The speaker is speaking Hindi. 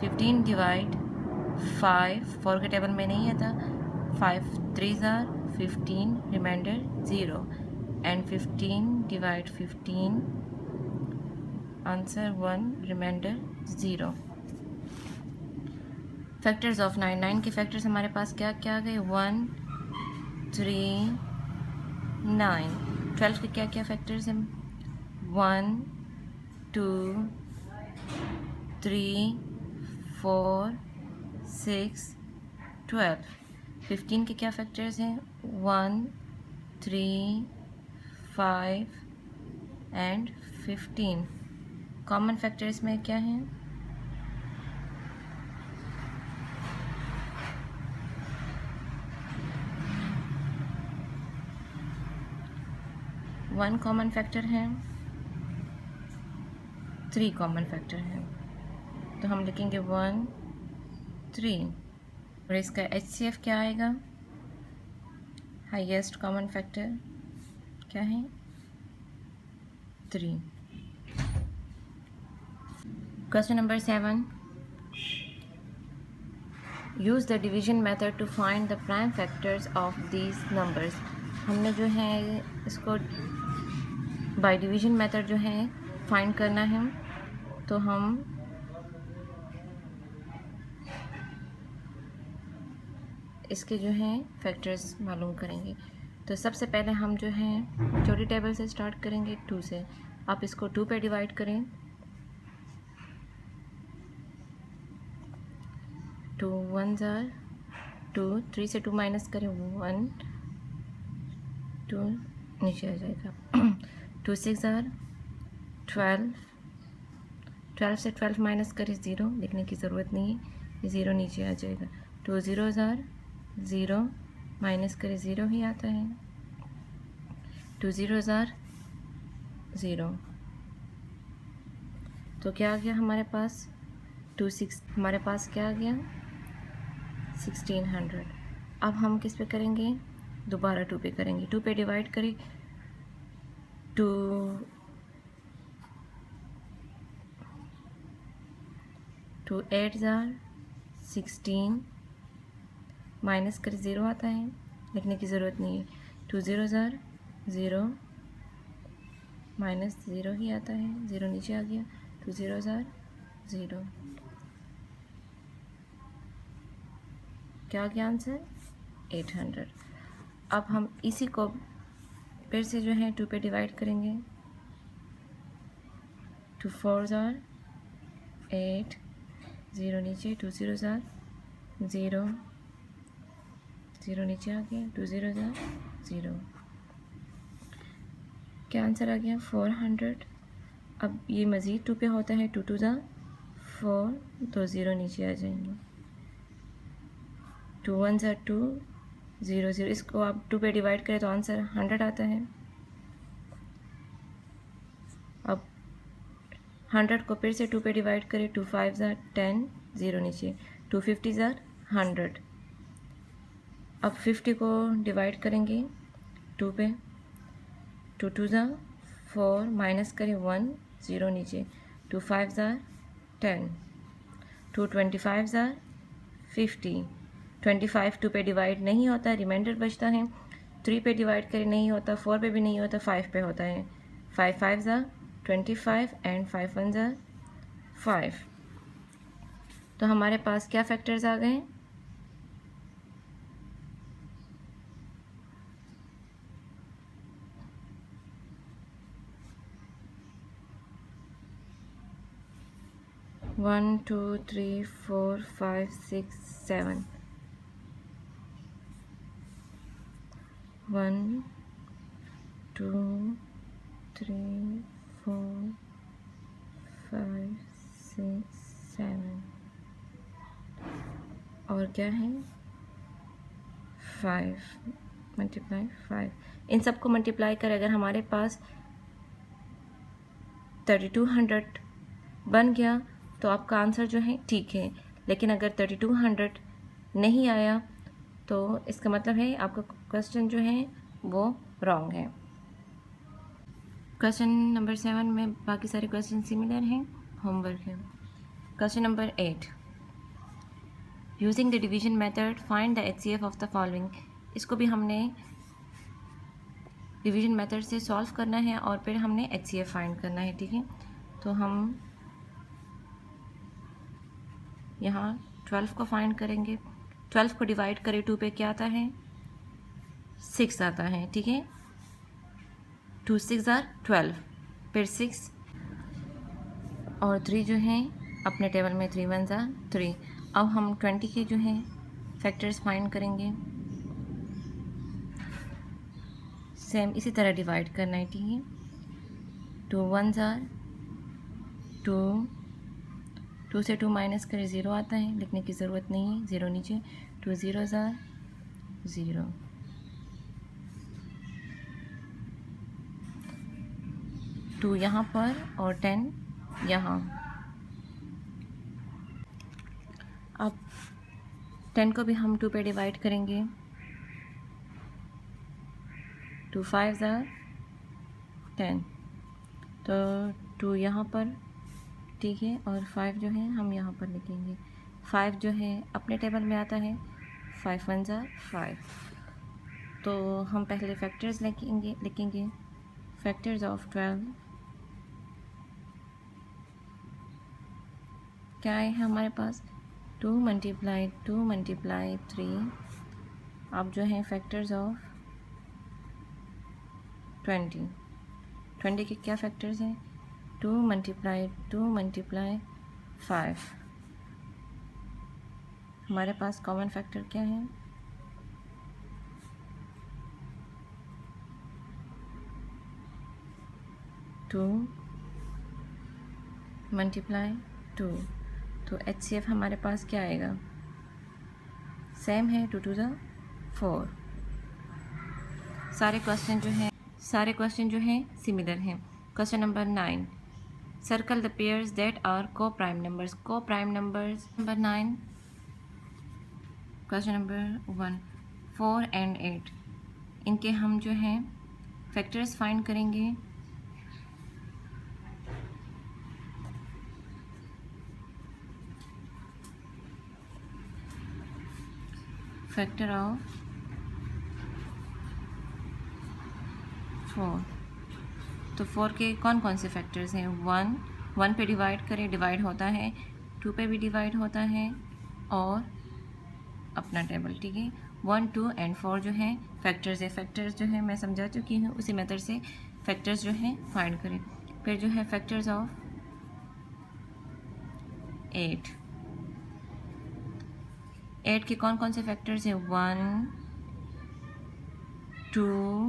15 डिवाइड 5, 4 के टेबल में नहीं आता, 5 3s are 15, reminder 0, and 15 divide 15, answer 1, reminder 0। Factors of 9, 9 के फैक्टर्स हमारे पास क्या क्या गए, 1 3 9। 12 के क्या क्या फैक्टर्स हैं, 1 2 3 4 6 12। 15 के क्या फैक्टर्स हैं, 1 3 5 एंड 15। कॉमन फैक्टर्स में क्या हैं, 1 कॉमन फैक्टर है, 3 कॉमन फैक्टर है, तो हम लिखेंगे 1 3। और इसका HCF क्या आएगा, हाईएस्ट कॉमन फैक्टर क्या है, 3। Question number 7, use the division method to find the prime factors of these numbers. हमने जो है इसको बाय डिवीजन मेथड जो है फाइंड करना है, तो हम इसके जो हैं फैक्टर्स मालूम करेंगे। तो सबसे पहले हम जो हैं छोटी टेबल से स्टार्ट करेंगे, 2 से। आप इसको 2 पे डिवाइड करें, 2 1s are 2, 3 से 2 माइनस करें 1, 2 नीचे आ जाएगा। 2 6 are 12, 12 से 12 माइनस करें 0, लिखने की ज़रूरत नहीं है, ये 0 नीचे आ जाएगा। 2 0s are 0, माइनस करें 0 ही आता है। 2 0s are 0, तो क्या आ गया हमारे पास, 2 6, हमारे पास क्या आ गया 1600। अब हम किस पे करेंगे, दोबारा 2 पे करेंगे, 2 पे डिवाइड करें, 2 2 8s are 16, माइनस करें 0 आता है, लिखने की ज़रूरत नहीं है। 2 0s are 0, माइनस 0 ही आता है, 0 नीचे आ गया। 2 0s are 0, क्या आ गया आंसर, 800। अब हम इसी को फिर से जो है 2 पे डिवाइड करेंगे, 2 4s are 8, 0 नीचे, 2 0s are 0, 0 नीचे आ गया, 2 0s are 0, क्या आंसर आ गया 400। अब ये मज़ीद 2 पे होता है, 2 2s are 4, तो 0 नीचे आ जाएंगे। 2 1s are 2, 0 0, इसको आप 2 पे डिवाइड करें तो आंसर 100 आता है। अब 100 को फिर से 2 पे डिवाइड करें, 2 5s are 10, 0 नीचे, 2 50s are 100। अब 50 को डिवाइड करेंगे 2 पे, 2 2s are 4, माइनस करें 1, 0 नीचे, 2 5s are 10, 2 25s are 50। 25 2 पे डिवाइड नहीं होता, रिमाइंडर बचता है। 3 पे डिवाइड करें नहीं होता, 4 पे भी नहीं होता, 5 पे होता है। 5 5s are 25 and 5 1s are 5। तो हमारे पास क्या फैक्टर्स आ गए, 1 2 3 4 5 6 7, 1 2 3 4 5 6 7, और क्या है 5 मल्टीप्लाई 5। इन सब को मल्टीप्लाई कर अगर हमारे पास 3200 बन गया तो आपका आंसर जो है ठीक है, लेकिन अगर 3200 नहीं आया तो इसका मतलब है आपका क्वेश्चन जो है वो रॉन्ग है। क्वेश्चन नंबर 7 में बाकी सारे क्वेश्चन सिमिलर हैं, होमवर्क है। Question number 8, using the division method find the HCF of the following. इसको भी हमने डिवीजन मेथड से सॉल्व करना है और फिर हमने HCF फाइंड करना है, ठीक है। तो हम यहाँ 12 को फाइंड करेंगे। 12 को डिवाइड करें 2 पे क्या आता है, 6 आता है, ठीक है। 2 6 आर 12, फिर 6 और 3 जो हैं अपने टेबल में 3 1 आर 3। अब हम 20 के जो हैं फैक्टर्स फाइंड करेंगे। सेम इसी तरह डिवाइड करना है, ठीक है। 2 1 आर 2, 2 से 2 माइनस करें 0 आता है, लिखने की ज़रूरत नहीं है, 0 नीचे। 2 0 आर 0, 2 यहाँ पर और 10 यहाँ। अब 10 को भी हम 2 पे डिवाइड करेंगे। 2 5 आर 10, तो 2 यहाँ पर, ठीक है, और 5 जो है हम यहाँ पर लिखेंगे। 5 जो है अपने टेबल में आता है, 5 1 आर 5। तो हम पहले फैक्टर्स लिखेंगे। फैक्टर्स ऑफ 12 क्या है हमारे पास, 2 मल्टीप्लाई 3। अब जो है फैक्टर्स ऑफ 20 के क्या फैक्टर्स हैं, 2 मल्टीप्लाई 5। हमारे पास कॉमन फैक्टर क्या है, 2 मल्टीप्लाई 2। तो HCF हमारे पास क्या आएगा, सेम है, 2 2 ज़ा 4। सारे क्वेश्चन जो हैं सिमिलर हैं। Question number 9, circle the pairs that are coprime numbers. Number 9, question number 1, 4 and 8, इनके हम जो हैं फैक्टर्स फाइंड करेंगे। फैक्टर ऑफ 4, तो 4 के कौन कौन से फैक्टर्स हैं, 1 पे डिवाइड करें, डिवाइड होता है, 2 पे भी डिवाइड होता है, और अपना टेबल, ठीक है। 1 2 and 4 जो हैं फैक्टर्स है। फैक्टर्स जो है मैं समझा चुकी हूँ, उसी मेथड से फैक्टर्स जो हैं फाइंड करें। फिर जो है फैक्टर्स ऑफ 8 के कौन कौन से फैक्टर्स हैं, 1 2